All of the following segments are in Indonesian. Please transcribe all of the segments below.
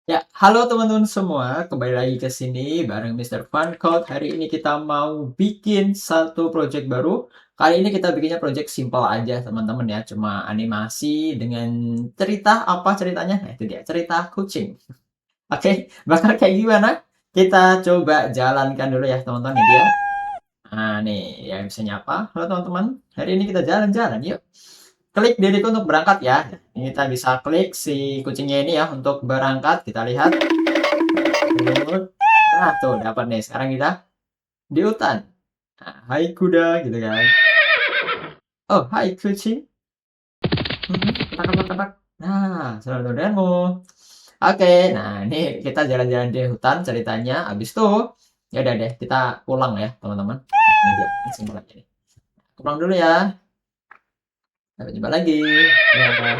Ya, halo teman-teman semua, kembali lagi ke sini bareng Mister Fun Code. Hari ini kita mau bikin satu project baru. Kali ini kita bikinnya project simple aja teman-teman ya, cuma animasi dengan cerita apa ceritanya? Nah, itu dia, cerita kucing. Oke, bakal kayak gimana? Kita coba jalankan dulu ya teman-teman, ini dia. Nah, nih yang bisa nyapa. Halo teman-teman, hari ini kita jalan-jalan yuk. Klik diriku untuk berangkat ya. Ini kita bisa klik si kucingnya ini ya untuk berangkat. Kita lihat. Nah, tuh dapat nih. Sekarang kita di hutan. Nah, hai kuda gitu kan. Oh, hai kucing. Ketak, ketak, ketak. Nah, selamat denganmu. Oke, nah ini kita jalan-jalan di hutan ceritanya. Habis itu, ya udah deh, kita pulang ya, teman-teman. Nah, ini dia, ini simpel aja nih. Pulang dulu ya. Sampai jumpa lagi. Ya,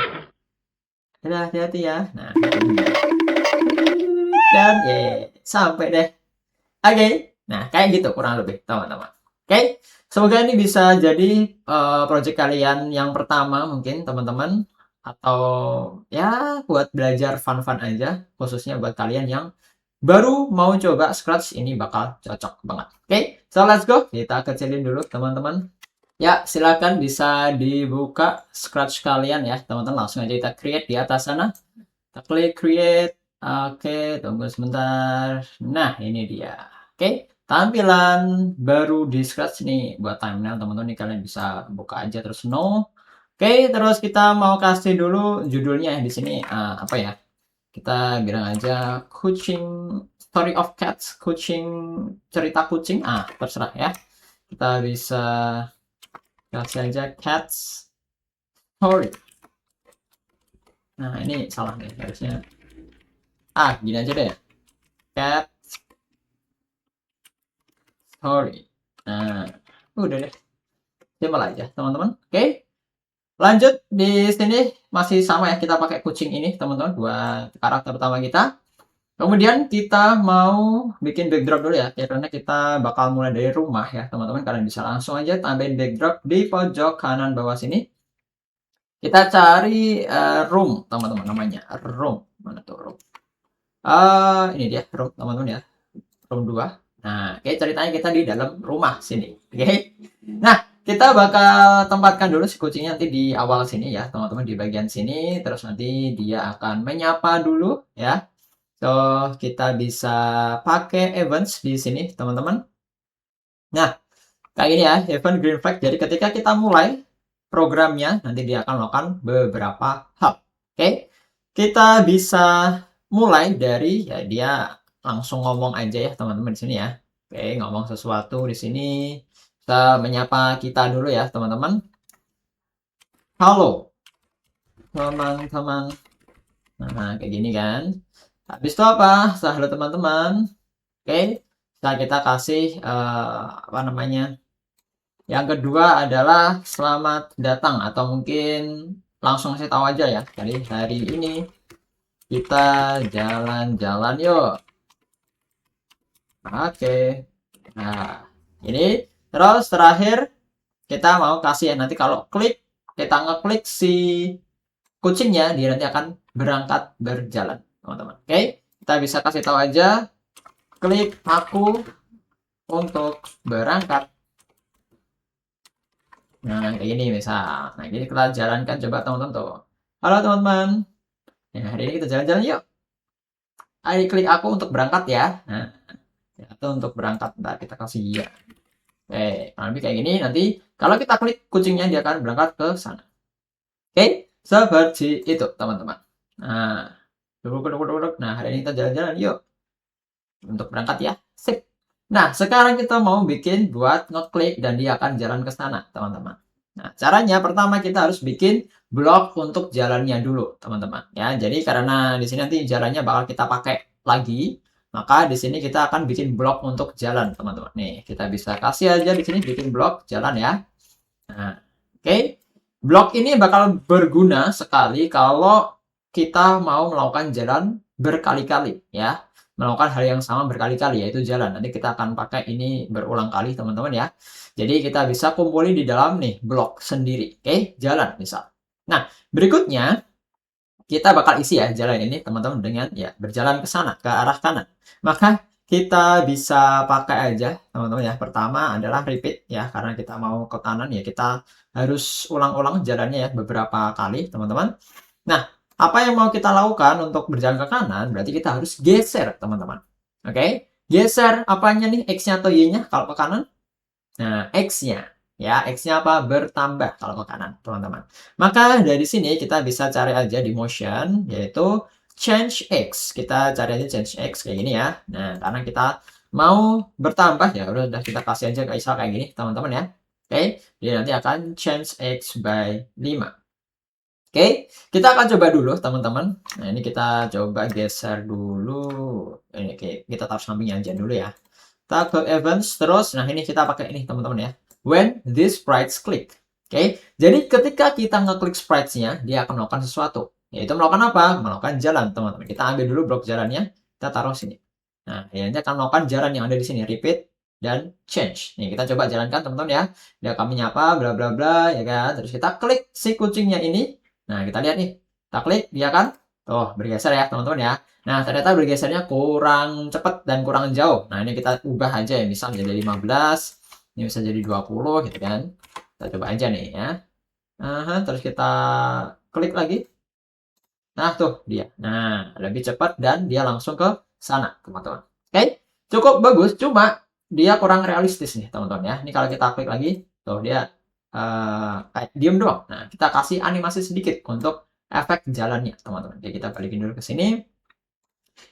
dadah, hati-hati ya. Nah, itu dia. Dan sampai deh. Oke. Nah, kayak gitu kurang lebih, teman-teman. Oke. Semoga ini bisa jadi project kalian yang pertama mungkin, teman-teman. Atau ya buat belajar fun-fun aja, khususnya buat kalian yang baru mau coba Scratch, ini bakal cocok banget. Oke, so let's go. Kita kecilin dulu, teman-teman. Ya, silakan bisa dibuka Scratch kalian ya, teman-teman. Langsung aja kita create di atas sana. Kita klik create. Oke, tunggu sebentar. Nah, ini dia. Oke, tampilan baru di Scratch nih buat thumbnail teman-teman. Nih kalian bisa buka aja terus no. Oke, terus kita mau kasih dulu judulnya ya di sini apa ya? Kita bilang aja kucing story of cats, kucing cerita kucing. Terserah ya. Kita bisa kasih aja cats story. Nah, ini salah nih harusnya. Gini aja deh. Cat story. Nah, udah deh. Simpel aja, teman-teman. Oke. Lanjut di sini masih sama ya, kita pakai kucing ini, teman-teman, buat karakter utama kita. Kemudian kita mau bikin backdrop dulu ya, karena kita bakal mulai dari rumah ya, teman-teman. Kalian bisa langsung aja tambahin backdrop di pojok kanan bawah sini. Kita cari room, teman-teman, namanya room. Mana tuh room? Ini dia room, teman-teman ya. Room 2. Nah, oke, ceritanya kita di dalam rumah sini. Oke. Nah, kita bakal tempatkan dulu si kucingnya nanti di awal sini ya, teman-teman, di bagian sini. Terus nanti dia akan menyapa dulu ya. So, kita bisa pakai events di sini, teman-teman. Nah, kayak gini ya, event green flag. Jadi ketika kita mulai programnya, nanti dia akan melakukan beberapa hal. Oke, kita bisa mulai dari ya dia langsung ngomong aja ya, teman-teman di sini ya. Oke, ngomong sesuatu di sini. Kita menyapa kita dulu ya, teman-teman. Halo, teman-teman. Nah, kayak gini kan. Habis itu apa? Halo teman-teman. Oke, kita kasih apa namanya? Yang kedua adalah selamat datang atau mungkin langsung saya tahu aja ya. Jadi hari ini kita jalan-jalan yuk. Oke. Nah, ini terus terakhir kita mau kasih ya, nanti kalau kita ngeklik si kucingnya dia nanti akan berangkat berjalan, teman-teman. Oke, kita bisa kasih tahu aja klik aku untuk berangkat. Nah, kayak gini misal. Nah, jadi kita jalankan coba teman-teman tuh. Halo teman-teman. Nah, hari ini kita jalan-jalan yuk. Ayo klik aku untuk berangkat ya. Nah, atau untuk berangkat. Ntar kita kasih ya. Oke, kurang lebih kayak gini. Nanti kalau kita klik kucingnya dia akan berangkat ke sana. Oke, seperti itu teman-teman. Nah, duduk, duduk, duduk, duduk. Nah, hari ini kita jalan-jalan yuk. Untuk berangkat ya. Sip. Nah, sekarang kita mau bikin buat ngeklik dan dia akan jalan ke sana, teman-teman. Nah, caranya pertama kita harus bikin blok untuk jalannya dulu, teman-teman. Ya, jadi karena di sini nanti jalannya bakal kita pakai lagi, maka di sini kita akan bikin blok untuk jalan, teman-teman. Nih, kita bisa kasih aja di sini bikin blok jalan ya. Nah, oke. Blok ini bakal berguna sekali kalau kita mau melakukan jalan berkali-kali ya. Melakukan hal yang sama berkali-kali yaitu jalan. Nanti kita akan pakai ini berulang kali teman-teman ya. Jadi kita bisa kumpulin di dalam nih blok sendiri. Oke, jalan misal. Nah, berikutnya kita bakal isi ya jalan ini teman-teman dengan ya berjalan ke sana, ke arah kanan. Maka kita bisa pakai aja teman-teman ya. Pertama adalah repeat ya, karena kita mau ke kanan ya kita harus ulang-ulang jalannya ya beberapa kali teman-teman. Nah, apa yang mau kita lakukan untuk berjalan ke kanan, berarti kita harus geser teman-teman. Oke, geser apanya nih, X-nya atau Y-nya kalau ke kanan? Nah, X-nya. Ya, X-nya apa? Bertambah kalau ke kanan, teman-teman. Maka dari sini kita bisa cari aja di motion, yaitu change X. Kita cari aja change X kayak gini ya. Nah, karena kita mau bertambah ya, udah kita kasih aja kayak gini, teman-teman ya. Oke, dia nanti akan change X by 5. Oke, kita akan coba dulu teman-teman. Nah, ini kita coba geser dulu. Ini kita taruh sampingnya aja dulu ya. Kita ke events terus. Nah, ini kita pakai ini teman-teman ya. When these sprites click. Oke, jadi ketika kita ngeklik sprites-nya, dia akan melakukan sesuatu. Yaitu melakukan apa? Melakukan jalan, teman-teman. Kita ambil dulu blok jalannya, kita taruh sini. Nah, dia nanti akan melakukan jalan yang ada di sini, repeat dan change. Nih, kita coba jalankan teman-teman ya. Dia akan menyapa bla bla bla ya kan. Terus kita klik si kucingnya ini. Nah, kita lihat nih. Kita klik, dia kan tuh bergeser ya, teman-teman ya. Nah, ternyata bergesernya kurang cepat dan kurang jauh. Nah, ini kita ubah aja ya, misal jadi 15, ini bisa jadi 20 gitu kan. Kita coba aja nih ya. Terus kita klik lagi. Nah, tuh dia. Nah, lebih cepat dan dia langsung ke sana, teman-teman. Oke, cukup bagus, cuma dia kurang realistis nih, teman-teman ya. Ini kalau kita klik lagi, tuh dia kayak diem doang. Nah, kita kasih animasi sedikit untuk efek jalannya, teman-teman. Oke, kita balikin dulu ke sini.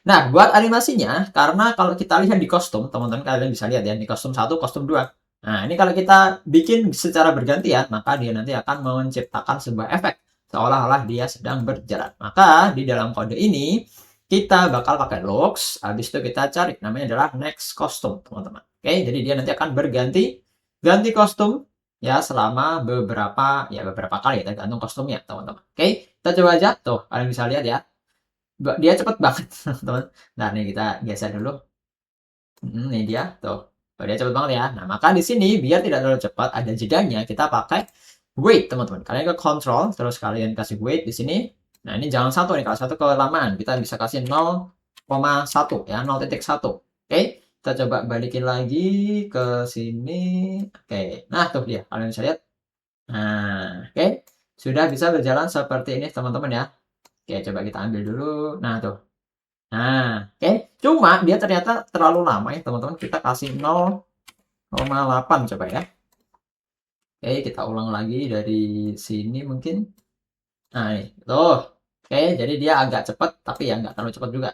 Nah, buat animasinya, karena kalau kita lihat di kostum, teman-teman kalian bisa lihat ya, di kostum 1, kostum 2. Nah, ini kalau kita bikin secara bergantian, maka dia nanti akan menciptakan sebuah efek seolah-olah dia sedang berjalan. Maka di dalam kode ini kita bakal pakai looks, habis itu kita cari namanya adalah next costume, teman-teman. Oke, jadi dia nanti akan ganti kostum ya selama beberapa kali ya, tergantung kostumnya, teman-teman. Oke, kita coba aja tuh, kalian bisa lihat ya. Dia cepet banget, teman. Nah, nih kita geser dulu. Ini dia tuh. Oh, dia cepet banget ya. Nah, maka di sini biar tidak terlalu cepat, ada jedanya, kita pakai wait, teman-teman. Kalian ke control, terus kalian kasih wait di sini. Nah, ini jangan satu nih, kalau satu kelamaan. Kita bisa kasih 0,1 ya, 0,1. Oke, kita coba balikin lagi ke sini. Oke, nah tuh dia, kalian bisa lihat. Nah, oke, sudah bisa berjalan seperti ini, teman-teman ya. Oke, coba kita ambil dulu. Nah, tuh. Nah, oke. Cuma dia ternyata terlalu lama ya, teman-teman. Kita kasih 0,8 coba ya. Oke, kita ulang lagi dari sini mungkin. Nah, ini. Tuh. Oke, jadi dia agak cepat, tapi ya nggak terlalu cepat juga.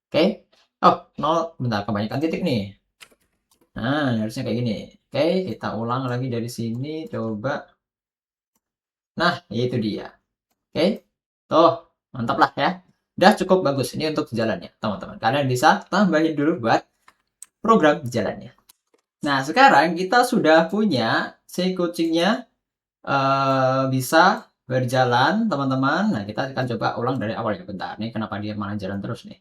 Oke. Oh, 0. Bentar, kebanyakan titik nih. Nah, harusnya kayak gini. Oke, kita ulang lagi dari sini. Coba. Nah, itu dia. Oke. Tuh, mantap lah ya. Udah cukup bagus. Ini untuk jalannya, teman-teman. Kalian bisa tambahin dulu buat program jalannya. Nah, sekarang kita sudah punya si kucingnya bisa berjalan, teman-teman. Nah, kita akan coba ulang dari awal ya. Bentar, nih kenapa dia malah jalan terus nih.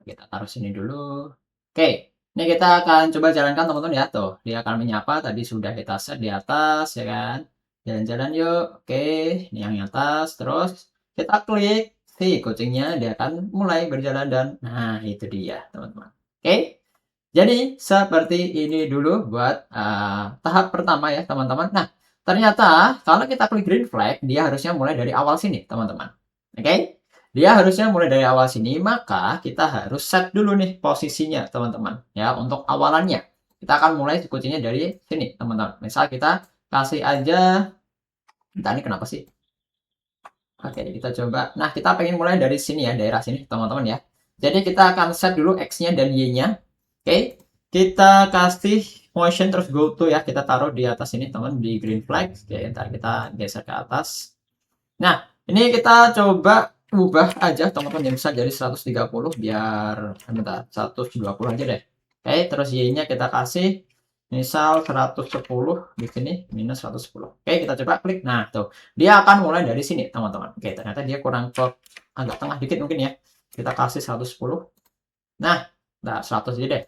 Kita taruh sini dulu. Oke, ini kita akan coba jalankan, teman-teman ya. Tuh, dia akan menyapa. Tadi sudah kita set di atas, ya kan. Jalan-jalan yuk. Oke, ini yang atas. Terus kita klik si kucingnya, dia akan mulai berjalan dan nah, itu dia, teman-teman. Oke. Jadi seperti ini dulu buat tahap pertama ya teman-teman. Nah, ternyata kalau kita klik green flag, dia harusnya mulai dari awal sini teman-teman. Oke? Dia harusnya mulai dari awal sini, maka kita harus set dulu nih posisinya teman-teman. Ya, untuk awalannya. Kita akan mulai kuncinya dari sini teman-teman. Misal kita kasih aja, entah ini kenapa sih? Oke, kita coba. Nah, kita pengen mulai dari sini ya, daerah sini teman-teman ya. Jadi kita akan set dulu X-nya dan Y-nya. Oke, kita kasih motion terus go to ya, kita taruh di atas ini teman di green flag. Oke, ntar kita geser ke atas. Nah, ini kita coba ubah aja teman-teman yang bisa jadi 130 biar bentar 120 aja deh. Oke, terus Y-nya kita kasih misal 110 di sini minus 110. Oke, kita coba klik. Nah, tuh. Dia akan mulai dari sini, teman-teman. Oke, ternyata dia kurang ke agak tengah dikit mungkin ya. Kita kasih 110. Nah, 100 aja deh.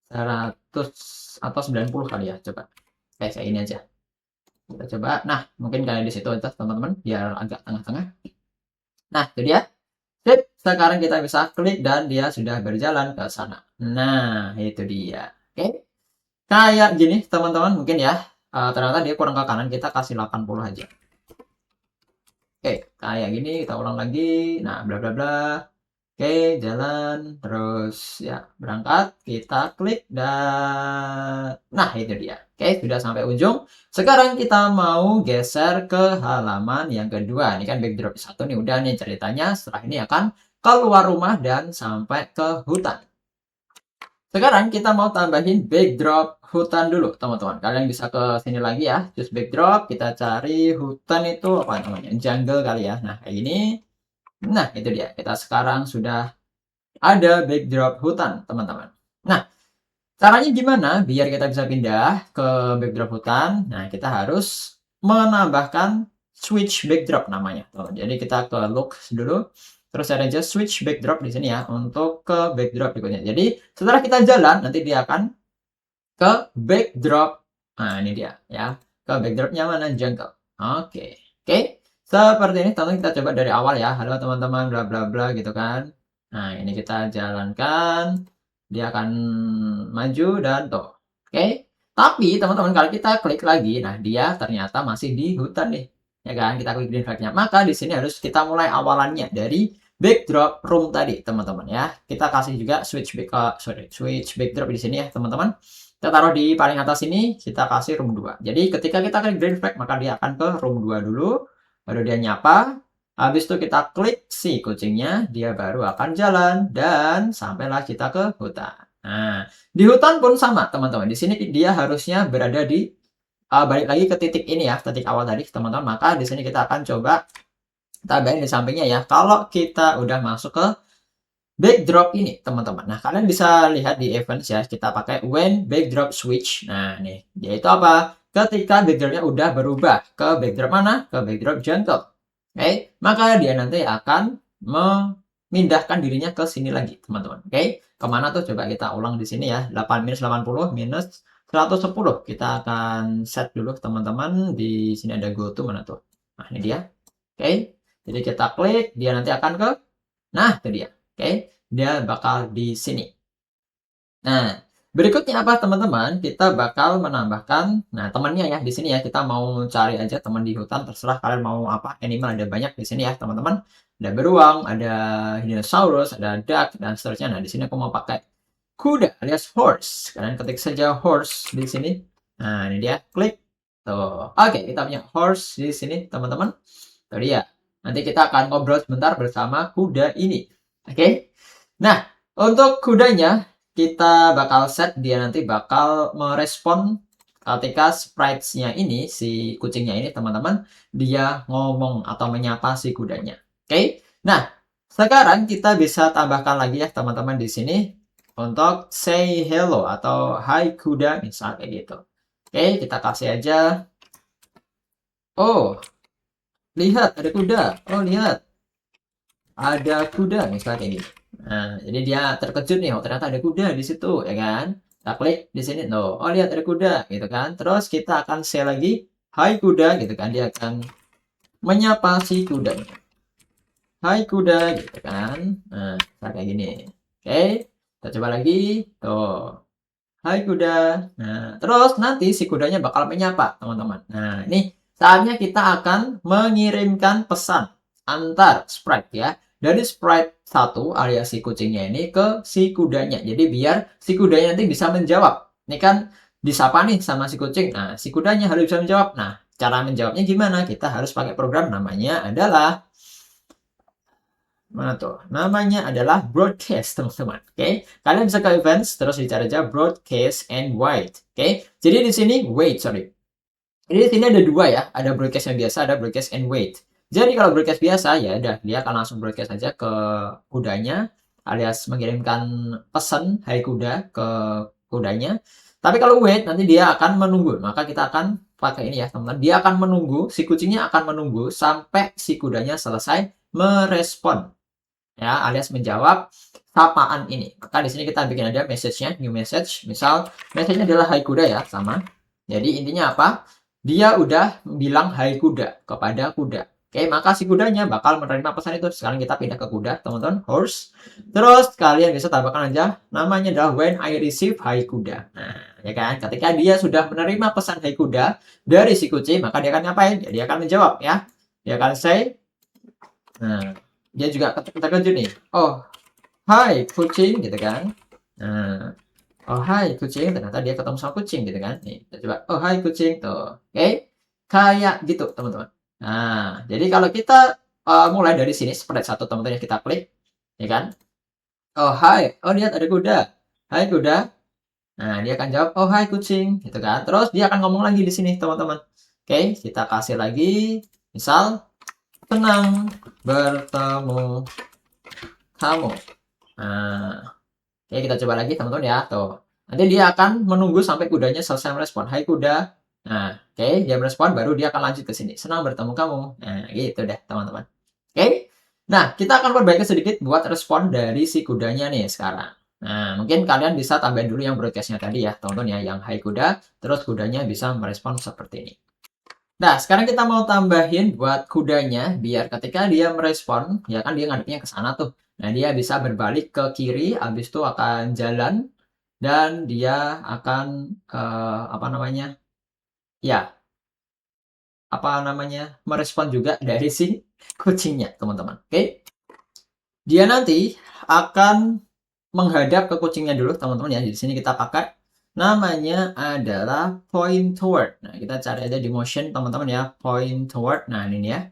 100 atau 90 kali ya, coba. Kayak ini aja. Kita coba. Nah, mungkin kayak di situ aja teman-teman, biar agak tengah-tengah. Nah, itu dia. Sip, sekarang kita bisa klik dan dia sudah berjalan ke sana. Nah, itu dia. Oke. Kayak gini, teman-teman, mungkin ya. Ternyata dia kurang ke kanan, kita kasih 80 aja. Oke, kayak gini kita ulang lagi. Nah, bla bla bla. Oke, jalan terus ya berangkat, kita klik dan nah itu dia. Oke, sudah sampai ujung. Sekarang kita mau geser ke halaman yang kedua. Ini kan backdrop satu nih udah nih ceritanya. Setelah ini akan keluar rumah dan sampai ke hutan. Sekarang kita mau tambahin backdrop hutan dulu, teman-teman. Kalian bisa ke sini lagi ya, choose backdrop, kita cari hutan itu apa namanya? Jungle kali ya. Nah, kayak gini. Nah, itu dia. Kita sekarang sudah ada backdrop hutan, teman-teman. Nah, caranya gimana biar kita bisa pindah ke backdrop hutan? Nah, kita harus menambahkan switch backdrop namanya. Tuh, jadi kita ke look dulu. Terus ada aja switch backdrop di sini ya untuk ke backdrop berikutnya. Jadi setelah kita jalan nanti dia akan ke backdrop. Nah, ini dia ya. Ke backdropnya mana? Jungle. Oke. Oke. Seperti ini tentu kita coba dari awal ya. Halo teman-teman bla bla bla gitu kan. Nah, ini kita jalankan. Dia akan maju dan tuh. Oke. Tapi teman-teman kalau kita klik lagi, nah dia ternyata masih di hutan nih. Ya kan? Kita klik green flag-nya. Maka di sini harus kita mulai awalannya dari backdrop room tadi, teman-teman ya. Kita kasih juga switch switch backdrop di sini ya, teman-teman. Kita taruh di paling atas ini, kita kasih room 2. Jadi ketika kita klik green flag, maka dia akan ke room 2 dulu, baru dia nyapa. Habis itu kita klik si kucingnya, dia baru akan jalan dan sampailah kita ke hutan. Nah, di hutan pun sama, teman-teman. Di sini dia harusnya berada di balik lagi ke titik ini ya, titik awal tadi, teman-teman. Maka di sini kita akan coba tambahin di sampingnya ya. Kalau kita udah masuk ke backdrop ini, teman-teman. Nah, kalian bisa lihat di events ya, kita pakai when backdrop switch. Nah, nih, yaitu apa? Ketika backdropnya udah berubah ke backdrop mana? Ke backdrop jungle. Oke, maka dia nanti akan memindahkan dirinya ke sini lagi, teman-teman. Oke, kemana tuh? Coba kita ulang di sini ya. 8 minus 80 minus 110. Kita akan set dulu, teman-teman. Di sini ada go to mana tuh? Nah, ini dia. Oke, jadi kita klik, dia nanti akan ke nah, itu dia. Oke, dia bakal di sini. Nah, berikutnya apa teman-teman? Kita bakal menambahkan, nah temannya ya di sini ya. Kita mau cari aja teman di hutan, terserah kalian mau apa. Animal ada banyak di sini ya teman-teman. Ada beruang, ada dinosaurus, ada duck dan seterusnya. Nah, di sini aku mau pakai kuda alias horse. Kalian ketik saja horse di sini. Nah, ini dia. Klik. Tuh. Oke, kita punya horse di sini teman-teman. Tuh dia. Nanti kita akan ngobrol sebentar bersama kuda ini. Oke. Nah, untuk kudanya kita bakal set dia nanti bakal merespon ketika sprites-nya ini, si kucingnya ini teman-teman, dia ngomong atau menyapa si kudanya. Oke. Nah, sekarang kita bisa tambahkan lagi ya teman-teman di sini untuk say hello atau hi kuda misalnya kayak gitu. Oke, kita kasih aja. Oh, lihat ada kuda. Oh, lihat ada kuda misalnya kayak gini. Nah, jadi dia terkejut nih, oh ternyata ada kuda di situ, ya kan? Kita klik di sini, no. Oh lihat ada kuda, gitu kan? Terus kita akan share lagi, hai kuda, gitu kan? Dia akan menyapa si kuda. Hai kuda, gitu kan? Nah, kayak gini. Oke, kita coba lagi. Tuh. Hai kuda. Nah, terus nanti si kudanya bakal menyapa, teman-teman. Nah, ini saatnya kita akan mengirimkan pesan antar sprite ya. Dari sprite satu alias si kucingnya ini ke si kudanya. Jadi biar si kudanya nanti bisa menjawab. Ini kan disapa nih sama si kucing. Nah, si kudanya harus bisa menjawab. Nah, cara menjawabnya gimana? Kita harus pakai program namanya adalah mana tuh? Namanya adalah broadcast, teman-teman. Oke, kalian bisa ke events terus dicari aja broadcast and wait. Oke, jadi di sini wait, sorry. Jadi di sini ada dua ya, ada broadcast yang biasa, ada broadcast and wait. Jadi kalau broadcast biasa ya udah dia akan langsung broadcast aja ke kudanya alias mengirimkan pesan hai kuda ke kudanya. Tapi kalau wait nanti dia akan menunggu. Maka kita akan pakai ini ya, teman-teman. Dia akan menunggu, si kucingnya akan menunggu sampai si kudanya selesai merespon ya alias menjawab sapaan ini. Maka di sini kita bikin ada message-nya, new message. Misal message-nya adalah hai kuda ya, sama. Jadi intinya apa? Dia udah bilang hai kuda kepada kuda. Oke, maka si kudanya bakal menerima pesan itu. Sekarang kita pindah ke kuda, teman-teman, horse. Terus kalian bisa tambahkan aja namanya adalah when I receive hi kuda. Nah, ya kan? Ketika dia sudah menerima pesan hai kuda dari si kucing, maka dia akan ngapain? Ya, dia akan menjawab ya. Dia akan say, nah, dia juga terkejut nih. Oh, hai kucing gitu kan. Nah, oh hai kucing, ternyata dia ketemu sama kucing gitu kan. Nih, kita coba. Oh hai kucing tuh. Oke. Kayak gitu, teman-teman. Nah, jadi kalau kita mulai dari sini spread satu teman-teman yang kita klik, ya kan? Oh hai, oh lihat ada kuda. Hai kuda. Nah, dia akan jawab, oh hai kucing, gitu kan. Terus dia akan ngomong lagi di sini, teman-teman. Oke, kita kasih lagi. Misal, tenang bertemu kamu. Nah, oke, kita coba lagi teman-teman ya. Tuh. Nanti dia akan menunggu sampai kudanya selesai merespon. Hai kuda. Nah, oke, dia merespon baru dia akan lanjut ke sini. Senang bertemu kamu. Nah, gitu deh teman-teman. Oke. Nah, kita akan perbaiki sedikit buat respon dari si kudanya nih sekarang. Nah, mungkin kalian bisa tambahin dulu yang broadcast-nya tadi ya, teman-teman ya, yang hai kuda, terus kudanya bisa merespon seperti ini. Nah, sekarang kita mau tambahin buat kudanya, biar ketika dia merespon, ya kan dia ngadepnya ke sana tuh. Nah, dia bisa berbalik ke kiri, habis itu akan jalan, dan dia akan, apa namanya, ya, apa namanya, merespon juga dari si kucingnya, teman-teman. Oke? Dia nanti akan menghadap ke kucingnya dulu, teman-teman ya. Di sini kita pakai namanya adalah point toward. Nah, kita cari aja di motion, teman-teman ya, point toward. Nah, ini ya.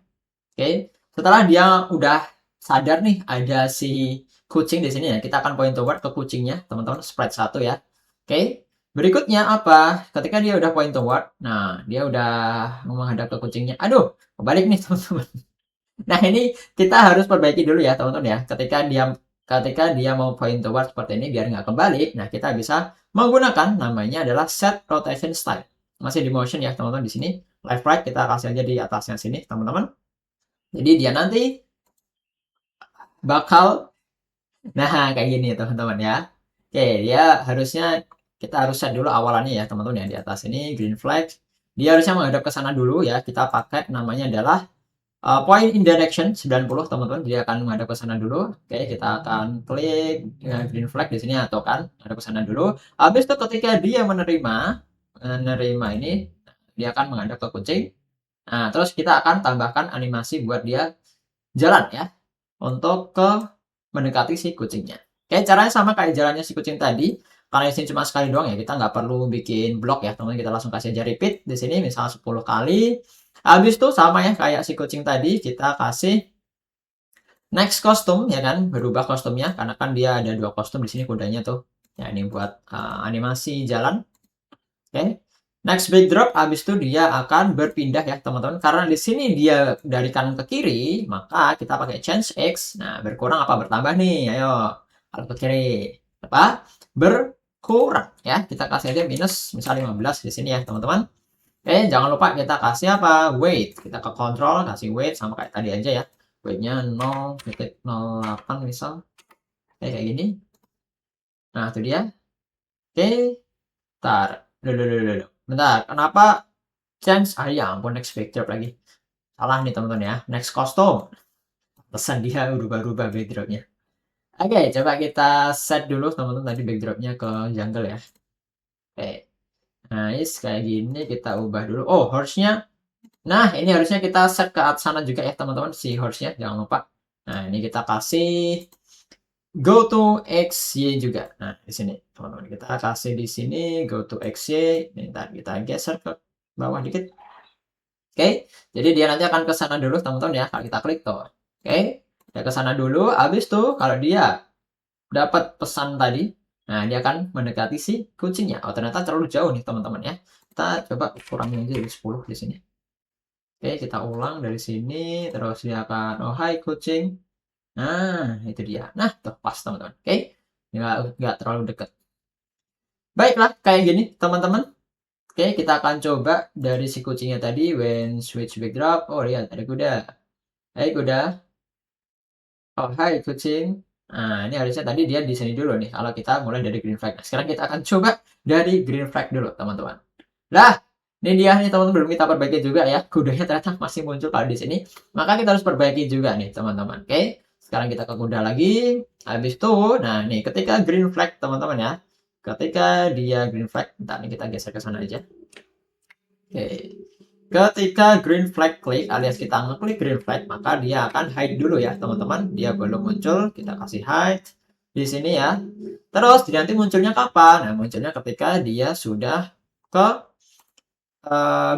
Oke, setelah dia udah sadar nih ada si kucing di sini ya, kita akan point toward ke kucingnya, teman-teman, spread satu ya. Oke, berikutnya apa? Ketika dia udah point toward, nah dia udah menghadap ke kucingnya. Aduh, kebalik nih teman-teman. Nah ini kita harus perbaiki dulu ya teman-teman ya. Ketika dia mau point toward seperti ini biar nggak kebalik, nah kita bisa menggunakan namanya adalah set rotation style. Masih di motion ya teman-teman di sini. Left right kita kasih aja di atasnya sini teman-teman. Jadi dia nanti bakal, nah kayak gini teman-teman ya. Oke, dia harusnya kita harus set dulu awalannya ya teman-teman ya di atas ini green flag. Dia harusnya menghadap ke sana dulu ya. Kita pakai namanya adalah point in direction 90 teman-teman. Dia akan menghadap ke sana dulu. Oke, kita akan klik green flag di sini atau kan menghadap ke sana dulu. Habis itu ketika dia menerima ini, dia akan menghadap ke kucing. Nah, terus kita akan tambahkan animasi buat dia jalan ya untuk mendekati si kucingnya. Oke, caranya sama kayak jalannya si kucing tadi. Karena di sini cuma sekali doang ya, kita nggak perlu bikin blok ya, teman-teman. Kita langsung kasih aja repeat di sini, misal 10 kali. Habis itu sama ya kayak si kucing tadi, kita kasih next kostum ya kan, berubah kostumnya karena kan dia ada dua kostum di sini kudanya tuh. Ya ini buat animasi jalan. Oke. Next backdrop, habis itu dia akan berpindah ya teman-teman. Karena di sini dia dari kanan ke kiri, maka kita pakai change X. Nah, berkurang apa bertambah nih? Ayo, kalau ke kiri. Apa? Berkurang ya. Kita kasih aja minus misal 15 di sini ya teman-teman. Oke, jangan lupa kita kasih apa? Weight. Kita ke control, kasih weight sama kayak tadi aja ya. Weightnya 0,08 misal. Kayak gini. Nah, itu dia. Oke, bentar. Duh. Bentar, kenapa change? Ah ya ampun, next backdrop lagi. Salah nih teman-teman ya. Next custom. Pesan dia berubah-ubah backdropnya. Oke, coba kita set dulu teman-teman tadi backdropnya ke jungle ya. Oke, nice. Kayak gini kita ubah dulu. Oh, horse-nya. Nah, ini harusnya kita set ke atas sana juga ya teman-teman si horse-nya. Jangan lupa. Nah, ini kita kasih go to XY juga. Nah, di sini teman-teman kita kasih di sini go to XY. Ini kita geser ke bawah dikit. Oke, jadi dia nanti akan ke sana dulu teman-teman ya. Kalau kita klik tuh. Oke, dia ke sana dulu. Habis tuh kalau dia dapat pesan tadi, nah dia akan mendekati si kucingnya. Oh, ternyata terlalu jauh nih teman-teman ya. Kita coba kurangin aja dari 10 di sini. Oke, kita ulang dari sini. Terus dia akan, oh hai kucing. Nah, itu dia. Nah, tuh pas teman-teman. Oke, nggak terlalu dekat. Baiklah, kayak gini teman-teman. Oke, kita akan coba dari si kucingnya tadi. When switch backdrop. Oh, lihat ada kuda. Hai kuda. Oh, hai kucing. Nah, ini harusnya tadi dia di sini dulu nih. Kalau kita mulai dari green flag. Nah, sekarang kita akan coba dari green flag dulu, teman-teman. Lah, Ini dia nih teman-teman, belum kita perbaiki juga ya. Kudanya ternyata masih muncul kalau di sini. Maka kita harus perbaiki juga nih teman-teman. Oke. Sekarang kita ke kuda lagi. Habis itu, nah nih ketika green flag teman-teman ya. Ketika dia green flag, bentar nih kita geser ke sana aja. Oke. Ketika green flag klik alias kita ngeklik green flag, maka dia akan hide dulu ya teman-teman. Dia belum muncul, kita kasih hide di sini ya. Terus nanti munculnya kapan? Nah, munculnya ketika dia sudah ke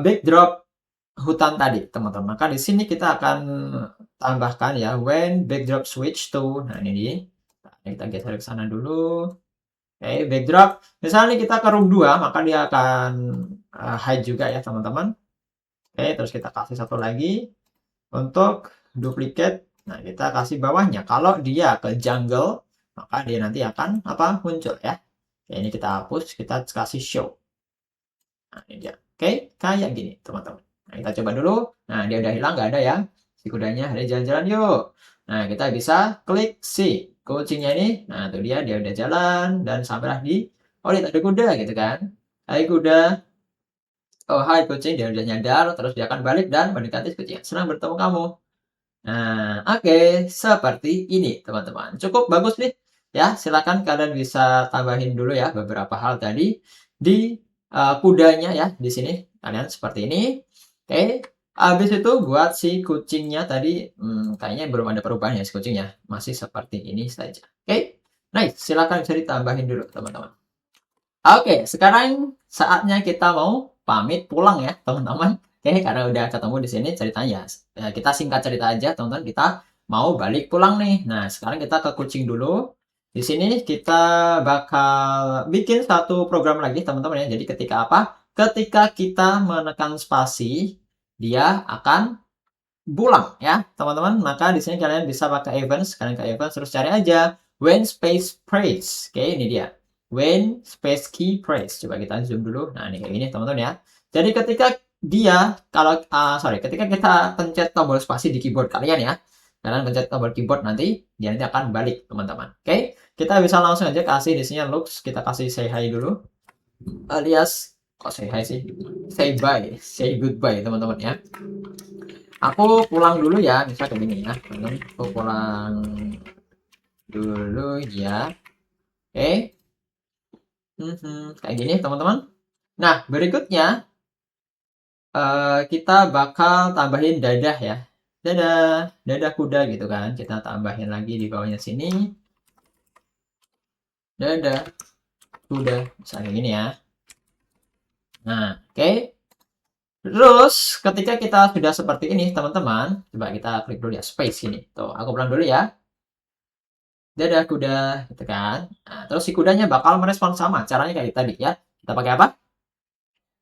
backdrop hutan tadi, teman-teman. Maka di sini kita akan tambahkan ya when backdrop switch to. Nah, ini nah, kita geser ke sana dulu. Oke, backdrop. Misalnya kita ke room 2, maka dia akan hide juga ya, teman-teman. Oke, terus kita kasih satu lagi untuk duplicate. Nah, kita kasih bawahnya. Kalau dia ke jungle, maka dia nanti akan apa? Muncul ya. Oke, ini kita hapus, kita kasih show. Nah, ini dia. Oke, kayak gini, teman-teman. Nah, kita coba dulu. Nah, dia udah hilang, nggak ada ya. Si kudanya, ada jalan-jalan yuk. Nah, kita bisa klik si kucingnya ini. Nah, tuh dia udah jalan dan sampailah di, oh, lihat ada kuda gitu kan. Hai kuda. Oh, hai kucing, dia udah nyadar, terus dia akan balik dan mendekati kucing. Senang bertemu kamu. Nah, oke, seperti ini teman-teman. Cukup bagus nih. Ya, silakan kalian bisa tambahin dulu ya beberapa hal tadi di kudanya ya di sini. Kalian seperti ini. Oke. Habis itu buat si kucingnya tadi kayaknya belum ada perubahan ya si kucingnya. Masih seperti ini saja. Oke. Nice, silakan bisa ditambahin dulu teman-teman. Oke, sekarang saatnya kita mau pamit pulang ya, teman-teman. Oke, karena udah ketemu di sini ceritanya. Ya, kita singkat cerita aja, teman-teman. Kita mau balik pulang nih. Nah, sekarang kita ke kucing dulu. Di sini kita bakal bikin satu program lagi, teman-teman ya. Jadi ketika apa? Ketika kita menekan spasi, dia akan pulang ya, teman-teman. Maka di sini kalian bisa pakai events, kalian ke events terus cari aja when space praise. Oke, ini dia. When space key press. Coba kita zoom dulu. Nah, ini kayak gini, teman-teman ya. Jadi ketika dia kalau ketika kita pencet tombol spasi di keyboard kalian ya. Kalian pencet tombol keyboard nanti dia nanti akan balik, teman-teman. Oke, kita bisa langsung aja kasih di sini looks, kita kasih say hi dulu. Alias kok say hi sih? Say bye, say goodbye, teman-teman ya. Aku pulang dulu ya, misal kayak gini ya. Aku pulang dulu ya. Oke. Kayak gini teman-teman. Nah, berikutnya kita bakal tambahin dadah ya. Dadah, dadah kuda gitu kan. Kita tambahin lagi di bawahnya sini. Dadah kuda, misalnya gini ya. Nah, oke. Terus ketika kita sudah seperti ini teman-teman, coba kita klik dulu ya space ini. Tuh, aku pulang dulu ya. Dadah kuda, gitu kan. Nah, terus si kudanya bakal merespon sama. Caranya kayak tadi ya. Kita pakai apa?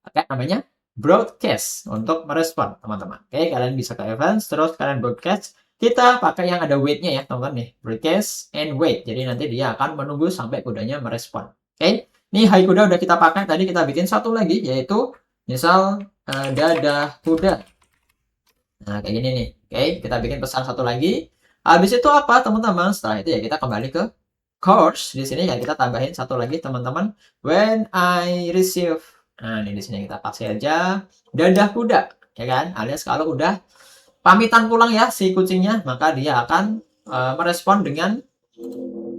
Pakai namanya broadcast untuk merespon, teman-teman. Oke, kalian bisa ke events, terus kalian broadcast. Kita pakai yang ada wait-nya ya, teman-teman nih. Broadcast and wait. Jadi nanti dia akan menunggu sampai kudanya merespon. Oke, ini hai kuda udah kita pakai. Tadi kita bikin satu lagi, yaitu misal dadah kuda. Nah, kayak gini nih. Oke, kita bikin pesan satu lagi. Habis itu apa, teman-teman? Setelah itu ya kita kembali ke course. Di sini ya kita tambahin satu lagi, teman-teman. When I receive. Nah, ini di sini kita kasih aja dadah kuda, ya kan? Alias kalau udah pamitan pulang ya si kucingnya, maka dia akan merespon dengan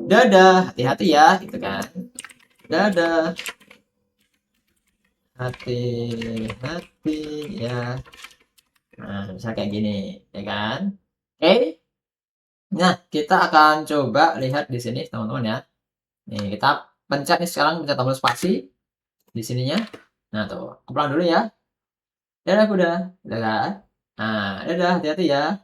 dadah, hati-hati ya, gitu kan. Dadah. Hati-hati ya. Nah, bisa kayak gini, ya kan? Oke. Nah, kita akan coba lihat di sini, teman-teman ya. Nih, kita pencet nih sekarang, pencet tombol spasi di sininya. Nah, tuh, aku pulang dulu ya. Dadah kuda, udah kan? Nah, dadah, hati-hati ya.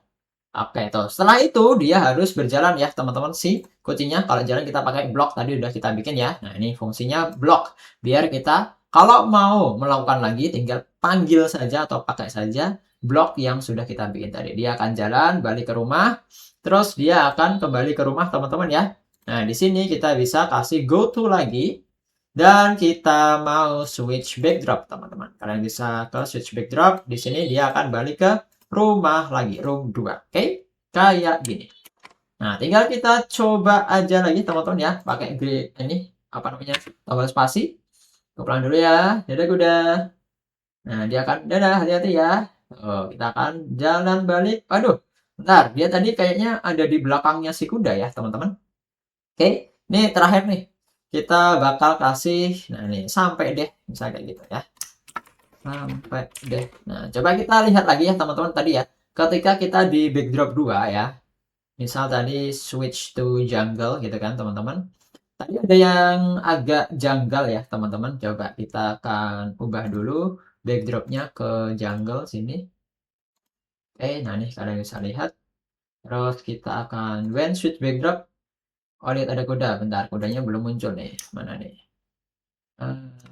Oke, tuh. Setelah itu dia harus berjalan ya, teman-teman si kucingnya. Kalau jalan kita pakai blok tadi udah kita bikin ya. Nah, ini fungsinya blok. Biar kita kalau mau melakukan lagi tinggal panggil saja atau pakai saja blok yang sudah kita bikin tadi. Dia akan jalan balik ke rumah, terus dia akan kembali ke rumah, teman-teman ya. Nah, di sini kita bisa kasih go to lagi. Dan kita mau switch backdrop, teman-teman. Kalian bisa ke switch backdrop. Di sini dia akan balik ke rumah lagi, room 2. Oke? Kayak gini. Nah, tinggal kita coba aja lagi, teman-teman ya. Pakai ini, apa namanya, tombol spasi. Aku pulang dulu ya. Dadah kuda. Nah, dia akan, dadah, hati-hati ya. Oh, kita akan jalan balik. Aduh, bentar, dia tadi kayaknya ada di belakangnya si kuda ya, teman-teman. Oke, ini terakhir nih. Kita bakal kasih, nah nih, sampai deh, misalnya kayak gitu ya. Sampai deh. Nah, coba kita lihat lagi ya, teman-teman, tadi ya. Ketika kita di backdrop 2 ya, misal tadi switch to jungle gitu kan, teman-teman. Tadi ada yang agak janggal ya, teman-teman. Coba kita akan ubah dulu backdropnya ke jungle sini. Oke, nah nih kalian bisa lihat. Terus kita akan when switch backdrop. Oh, lihat ada kuda. Bentar, kudanya belum muncul nih. Mana nih?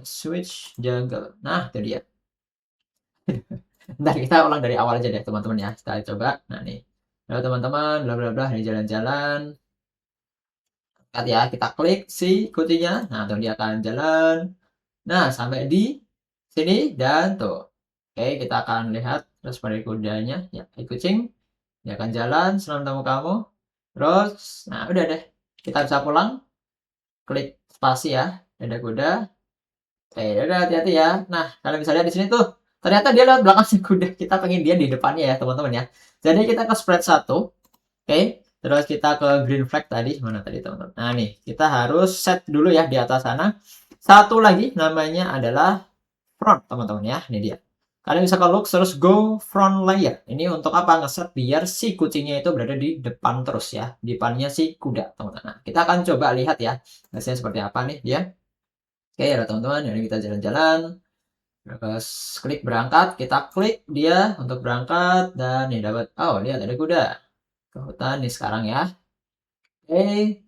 Switch jungle. Nah, itu dia. Bentar, kita ulang dari awal aja deh, teman-teman ya. Kita coba. Nah, nih. Halo teman-teman, bla bla bla, ini jalan-jalan. Lihat ya, kita klik si kuncinya. Nah, tuh dia akan jalan. Nah, sampai di sini dan tuh. Oke, kita akan lihat terus pada kudanya. Ya, kucing. Dia akan jalan, selamat ketemu kamu. Terus, nah udah deh. Kita bisa pulang. Klik spasi ya. Ada kuda. Oke, udah hati-hati ya. Nah, kalian bisa lihat di sini tuh. Ternyata dia lewat belakang si kuda. Kita pengen dia di depannya ya, teman-teman ya. Jadi kita ke spread 1. Oke. Terus kita ke green flag tadi. Mana tadi, teman-teman? Nah, nih. Kita harus set dulu ya di atas sana. Satu lagi namanya adalah front, teman-teman ya. Ini dia. Kalian bisa ke look terus go front layer. Ini untuk apa? Ngeset biar si kucingnya itu berada di depan terus ya. Di depannya si kuda, teman-teman. Nah, kita akan coba lihat ya. Hasilnya seperti apa nih dia. Oke, ya teman-teman. Jadi kita jalan-jalan. Terus klik berangkat. Kita klik dia untuk berangkat. Dan nih dapat. Oh, lihat ada kuda. Ke hutan nih sekarang ya. Oke.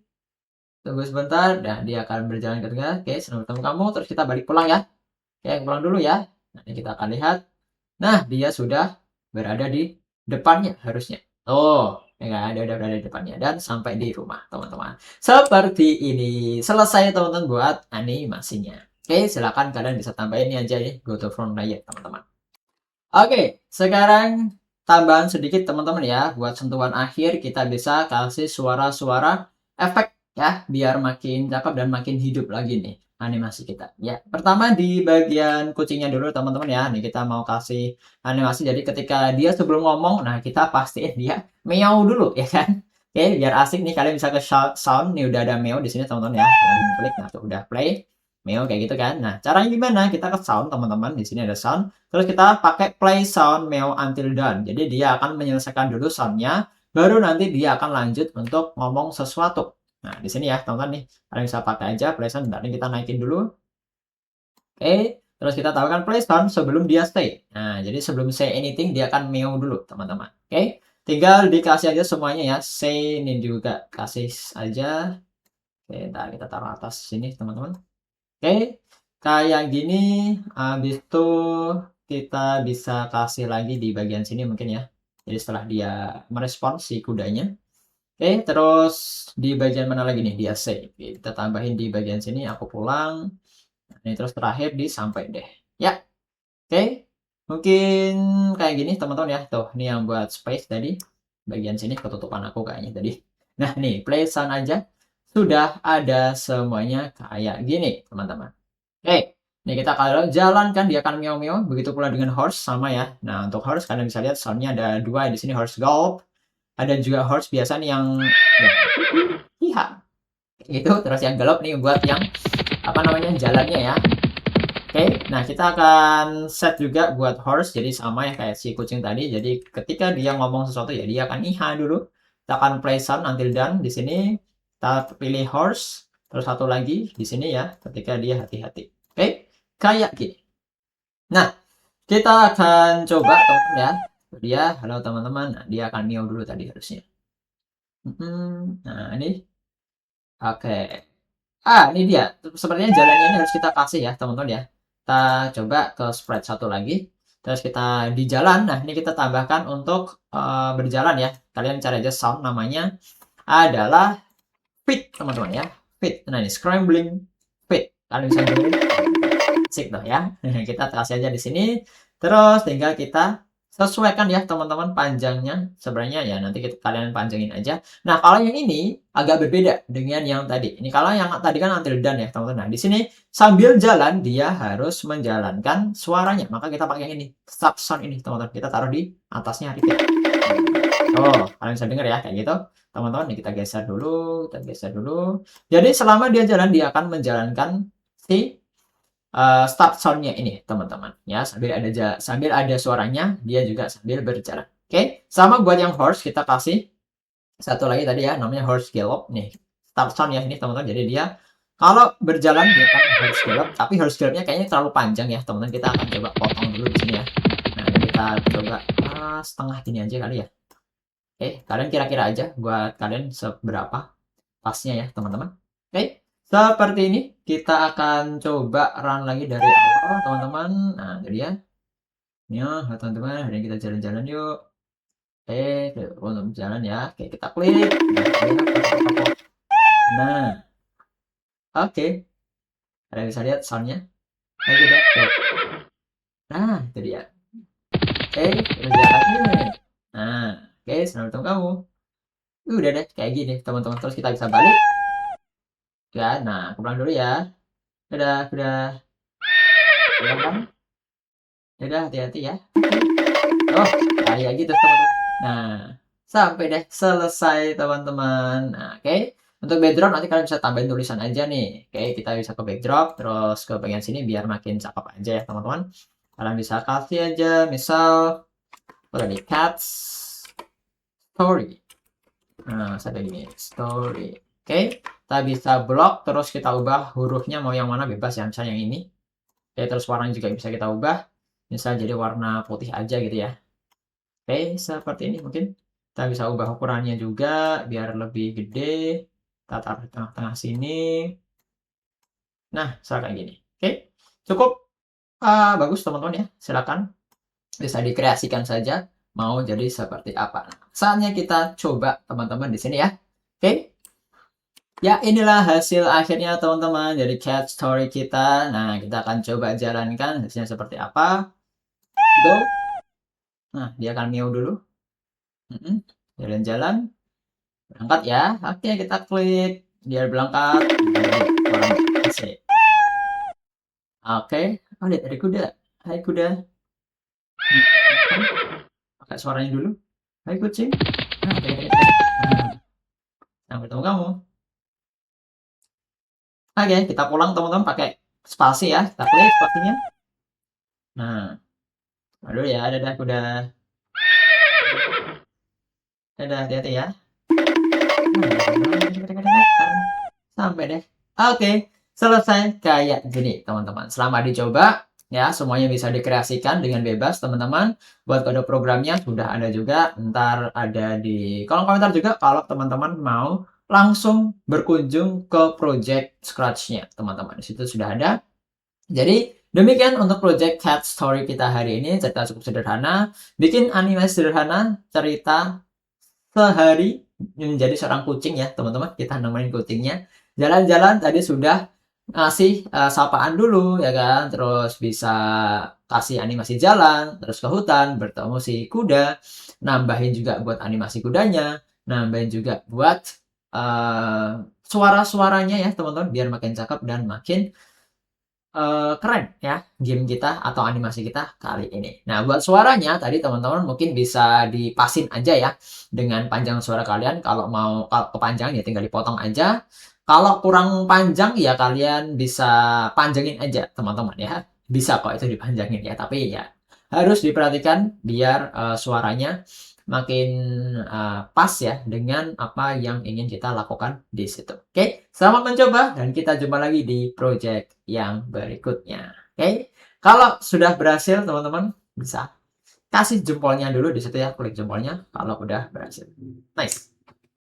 Tunggu sebentar. Dan dia akan berjalan ke tengah. Oke, senang bertemu kamu. Terus kita balik pulang ya. Oke, pulang dulu ya. Nanti kita akan lihat. Nah, dia sudah berada di depannya harusnya. Oh, ya kan? Dia udah berada di depannya dan sampai di rumah, teman-teman. Seperti ini. Selesai, teman-teman, buat animasinya. Oke, silakan kalian bisa tambahin ini aja nih, go to front layer, teman-teman. Oke, sekarang tambahan sedikit, teman-teman ya. Buat sentuhan akhir, kita bisa kasih suara-suara efek ya, biar makin cakep dan makin hidup lagi nih animasi kita. Ya, pertama di bagian kucingnya dulu, teman-teman ya. Nih kita mau kasih animasi, jadi ketika dia sebelum ngomong, nah kita pastiin dia meow dulu ya kan. Oke, biar asik nih, kalian bisa ke sound. Nih udah ada meow di sini, teman-teman ya. Kalian klik, nah tuh udah play. Meow kayak gitu kan. Nah, caranya gimana? Kita ke sound, teman-teman. Di sini ada sound. Terus kita pakai play sound meow until done. Jadi dia akan menyelesaikan dulu soundnya, baru nanti dia akan lanjut untuk ngomong sesuatu. Nah, di sini ya, teman-teman nih. Kalian bisa pakai aja play sound. Nanti kita naikin dulu. Oke. Terus kita tambahkan play sound sebelum dia stay. Nah, jadi sebelum say anything, dia akan meow dulu, teman-teman. Oke. Tinggal dikasih aja semuanya ya. Say ini juga kasih aja. Oke, ntar kita taruh atas sini, teman-teman. Oke, kayak gini. Habis itu kita bisa kasih lagi di bagian sini mungkin ya. Jadi setelah dia merespon si kudanya. Oke, terus di bagian mana lagi nih? Dia say. Oke, kita tambahin di bagian sini, aku pulang. Nah, ini terus terakhir di sampai deh. Ya, oke. Mungkin kayak gini teman-teman ya. Tuh, ini yang buat space tadi. Bagian sini ketutupan aku kayaknya tadi. Nah, nih play sound aja. Sudah ada semuanya kayak gini, teman-teman. Oke, ini kita kalau jalankan dia akan meow-meow. Begitu pula dengan horse sama ya. Nah, untuk horse kalian bisa lihat soundnya ada dua di sini, horse gallop. Ada juga horse biasa nih yang ya, iya. Gitu, terus yang gallop nih buat yang apa namanya jalannya ya. Oke, nah kita akan set juga buat horse jadi sama ya kayak si kucing tadi. Jadi ketika dia ngomong sesuatu ya dia akan iha dulu. Kita akan play sound until done di sini. Kita pilih horse, terus satu lagi di sini ya ketika dia hati-hati. Oke, kayak gini. Nah, kita akan coba teman ya. Dia, halo teman-teman. Nah, dia akan meow dulu tadi harusnya. Nah, ini. Oke. Ini dia. Sepertinya jalannya ini harus kita kasih ya, teman-teman ya. Kita coba ke spread satu lagi. Terus kita di jalan. Nah, ini kita tambahkan untuk berjalan ya. Kalian cari aja sound namanya adalah fit, teman-teman ya. Fit. Nah, ini scrambling fit. Kalian bisa dengerin. Asik tuh ya. Kita kasih aja di sini. Terus tinggal kita sesuaikan ya teman-teman panjangnya. Sebenarnya ya nanti kalian panjangin aja. Nah, kalau yang ini agak berbeda dengan yang tadi. Ini kalau yang tadi kan until done ya teman-teman. Nah, di sini sambil jalan dia harus menjalankan suaranya. Maka kita pakai yang ini, stop sound ini teman-teman. Kita taruh di atasnya repeat. Oh, kalian bisa dengar ya kayak gitu. Teman-teman, nih kita geser dulu, kita geser dulu. Jadi selama dia jalan dia akan menjalankan si start sound-nya ini teman-teman ya, sambil ada suaranya dia juga sambil berjalan. Oke, sama buat yang horse kita kasih satu lagi tadi ya, namanya horse gallop nih, start sound ya ini teman-teman. Jadi dia kalau berjalan dia kan horse gallop, tapi horse gallopnya kayaknya terlalu panjang ya teman-teman. Kita akan coba potong dulu di sini ya. Nah, kita coba setengah gini aja kali ya. Oke, kalian kira-kira aja buat kalian seberapa pasnya ya teman-teman. Oke, seperti ini kita akan coba run lagi dari awal teman-teman. Nah, jadi ya. Ya, teman-teman, hari ini kita jalan-jalan yuk. Untuk jalan ya. Oke, kita klik. Nah, oke. Kalian bisa lihat soundnya. Ayo kita. Nah, itu dia. Oke, kita jalan nih. Nah, oke, selamat bertemu kamu. Udah deh, kayak gini teman-teman. Terus kita bisa balik. Ya, nah, aku pulang dulu ya. Dadah, udah. Udah kan? Dadah, hati-hati ya. Oh, kayak gitu teman-teman. Nah, sampai deh selesai teman-teman. Nah, oke. Untuk backdrop nanti kalian bisa tambahin tulisan aja nih. Oke, kita bisa ke backdrop, terus ke bagian sini biar makin cakep aja ya teman-teman. Kalian bisa kasih aja, misal, apa tadi, cats story. Nah, sampai gini, story. Oke, kita bisa blok, terus kita ubah hurufnya mau yang mana bebas ya, misalnya yang ini. Oke, terus warnanya juga bisa kita ubah. Misal jadi warna putih aja gitu ya. Oke, seperti ini mungkin. Kita bisa ubah ukurannya juga biar lebih gede. Kita taruh di tengah-tengah sini. Nah, kayak gini. Oke, cukup bagus teman-teman ya. Silakan bisa dikreasikan saja mau jadi seperti apa. Nah, saatnya kita coba teman-teman di sini ya. Oke. Ya, inilah hasil akhirnya teman-teman dari cat story kita. Nah, kita akan coba jalankan hasilnya seperti apa. Go. Nah, dia akan meow dulu. Jalan-jalan. Berangkat ya. Oke, kita klik. Dia berangkat. Asik. Oke. Oh, lihat ada kuda. Hai kuda. Pakai suaranya dulu. Hai kucing. Sampai ketemu kamu. Oke, kita pulang teman-teman pakai spasi ya. Kita klik spasinya. Nah. Aduh ya, dadah kuda. Dadah, hati-hati ya. Sampai deh. Oke, selesai kayak gini teman-teman. Selamat dicoba ya, semuanya bisa dikreasikan dengan bebas teman-teman. Buat kode programnya sudah ada juga, ntar ada di kolom komentar juga kalau teman-teman mau langsung berkunjung ke project Scratch-nya teman-teman. Di situ sudah ada. Jadi demikian untuk project Cat Story kita hari ini. Cerita cukup sederhana, bikin animasi sederhana, cerita sehari menjadi seorang kucing ya teman-teman. Kita nemenin kucingnya jalan-jalan, tadi sudah ngasih sapaan dulu ya kan, terus bisa kasih animasi jalan, terus ke hutan bertemu si kuda, nambahin juga buat animasi kudanya, nambahin juga buat suara-suaranya ya teman-teman biar makin cakep dan makin keren ya game kita atau animasi kita kali ini. Nah, buat suaranya tadi teman-teman mungkin bisa dipasin aja ya dengan panjang suara kalian. Kalau mau kepanjangan ya tinggal dipotong aja. Kalau kurang panjang ya kalian bisa panjangin aja teman-teman ya. Bisa kok itu dipanjangin ya, tapi ya harus diperhatikan biar suaranya makin pas ya dengan apa yang ingin kita lakukan di situ. Oke, selamat mencoba dan kita jumpa lagi di project yang berikutnya. Oke, kalau sudah berhasil teman-teman bisa kasih jempolnya dulu di situ ya, klik jempolnya kalau udah berhasil. Nice.